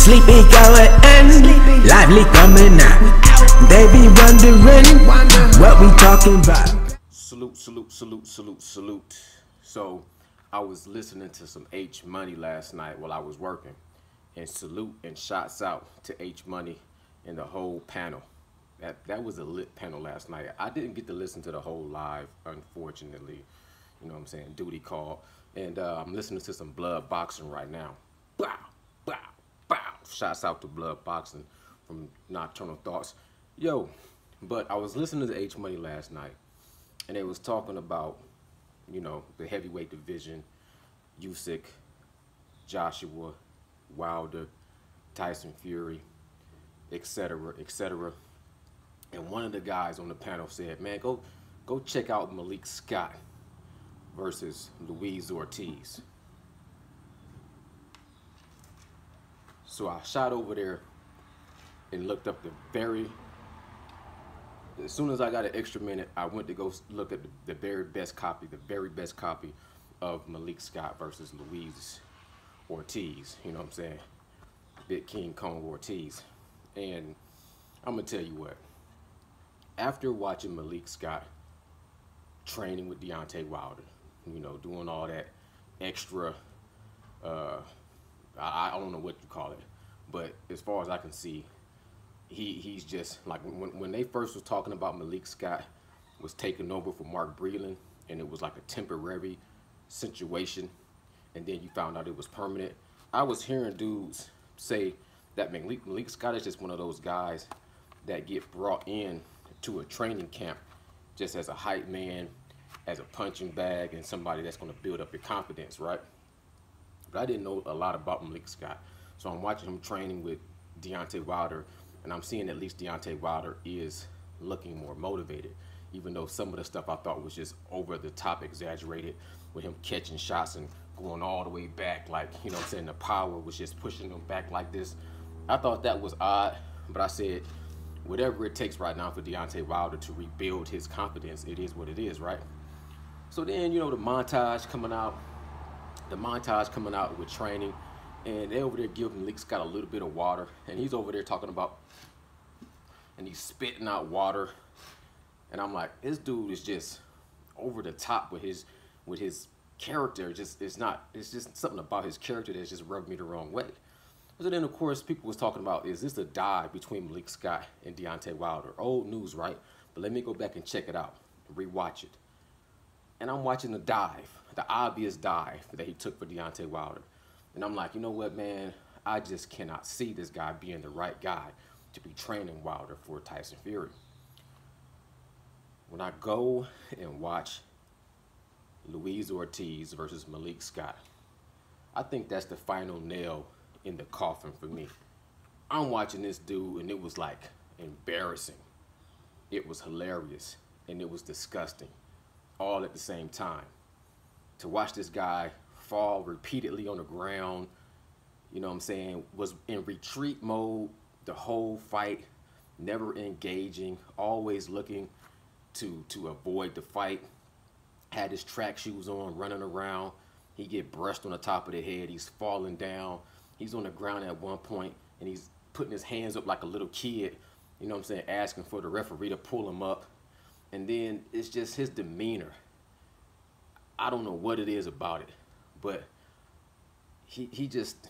Sleepy going in, lively coming out. They be wondering what we talking about. Salute, salute, salute, salute, salute. So I was listening to some H Money last night while I was working. And salute and shots out to H Money and the whole panel. That was a lit panel last night. I didn't get to listen to the whole live, unfortunately. You know what I'm saying? Duty call. And I'm listening to some blood boxing right now. Bow, bow, bow. Shouts out to blood boxing from Nocturnal Thoughts. Yo, but I was listening to H Money last night, and they was talking about, you know, the heavyweight division, Usyk, Joshua, Wilder, Tyson Fury, etc., etc. And one of the guys on the panel said, man, go check out Malik Scott versus Luis Ortiz. So I shot over there and looked up as soon as I got an extra minute, I went to go look at the very best copy of Malik Scott versus Luis Ortiz. You know what I'm saying? Big King Kong Ortiz. And I'm going to tell you what. After watching Malik Scott training with Deontay Wilder, you know, doing all that extra, I don't know what you call it, but as far as I can see, he's just like, when they first was talking about Malik Scott was taking over for Mark Breland, and it was like a temporary situation, and then you found out it was permanent. I was hearing dudes say that Malik Scott is just one of those guys that get brought in to a training camp just as a hype man, as a punching bag, and somebody that's going to build up your confidence, right? But I didn't know a lot about Malik Scott. So I'm watching him training with Deontay Wilder, and I'm seeing at least Deontay Wilder is looking more motivated, even though some of the stuff I thought was just over the top, exaggerated, with him catching shots and going all the way back, like, you know what I'm saying, the power was just pushing him back like this. I thought that was odd, but I said, whatever it takes right now for Deontay Wilder to rebuild his confidence, it is what it is, right? So then, you know, the montage coming out with training, and they over there giving Malik Scott a little bit of water, and he's over there talking about, and he's spitting out water, and I'm like, this dude is just over the top with his character. It's just something about his character that's just rubbed me the wrong way. So then, of course, people was talking about, is this a dive between Malik Scott and Deontay Wilder? Old news, right? But let me go back and check it out, rewatch it. And I'm watching the dive, the obvious dive that he took for Deontay Wilder. And I'm like, you know what, man? I just cannot see this guy being the right guy to be training Wilder for Tyson Fury. When I go and watch Luis Ortiz versus Malik Scott, I think that's the final nail in the coffin for me. I'm watching this dude, and it was like embarrassing. It was hilarious, and it was disgusting, all at the same time. To watch this guy fall repeatedly on the ground, you know what I'm saying, was in retreat mode the whole fight, never engaging, always looking to avoid the fight, had his track shoes on, running around. He get brushed on the top of the head, he's falling down. He's on the ground at one point, and he's putting his hands up like a little kid, you know what I'm saying, asking for the referee to pull him up. And then it's just his demeanor. I don't know what it is about it, but he just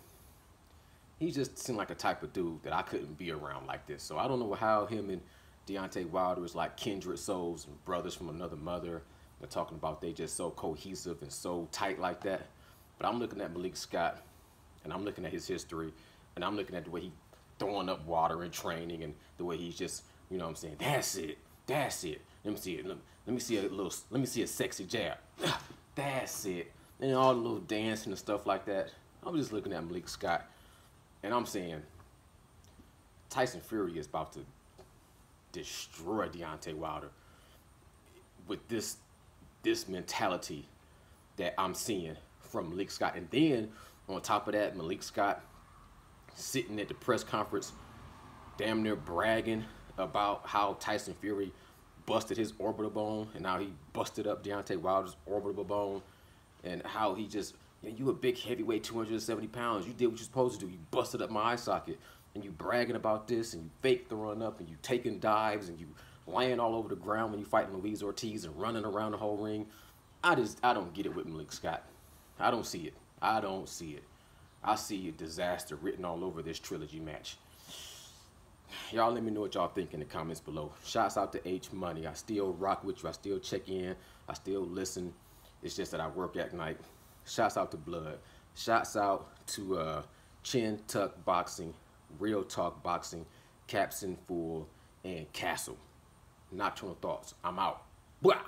seemed like a type of dude that I couldn't be around like this. So I don't know how him and Deontay Wilder is like kindred souls and brothers from another mother. They're talking about they just so cohesive and so tight like that. But I'm looking at Malik Scott, and I'm looking at his history, and I'm looking at the way he throwing up water in training, and the way he's just, you know what I'm saying, that's it. Let me see it. Let me see a sexy jab. That's it. And all the little dancing and stuff like that. I'm just looking at Malik Scott, and I'm saying Tyson Fury is about to destroy Deontay Wilder with this mentality that I'm seeing from Malik Scott. And then on top of that, Malik Scott sitting at the press conference damn near bragging about how Tyson Fury busted his orbital bone, and now he busted up Deontay Wilder's orbital bone, and how he just And you a big heavyweight, 270 pounds. You did what you're supposed to do. You busted up my eye socket. And you bragging about this, and you fake the run up, and you taking dives, and you laying all over the ground when you fighting Luis Ortiz and running around the whole ring. I don't get it with Malik Scott. I don't see it. I don't see it. I see a disaster written all over this trilogy match. Y'all let me know what y'all think in the comments below. Shouts out to H Money. I still rock with you. I still check in. I still listen. It's just that I work at night. Shouts out to Blood. Shouts out to Chin Tuck Boxing, Real Talk Boxing, Caps in Full, and Castle. Nocturnal Thoughts. I'm out. Wow.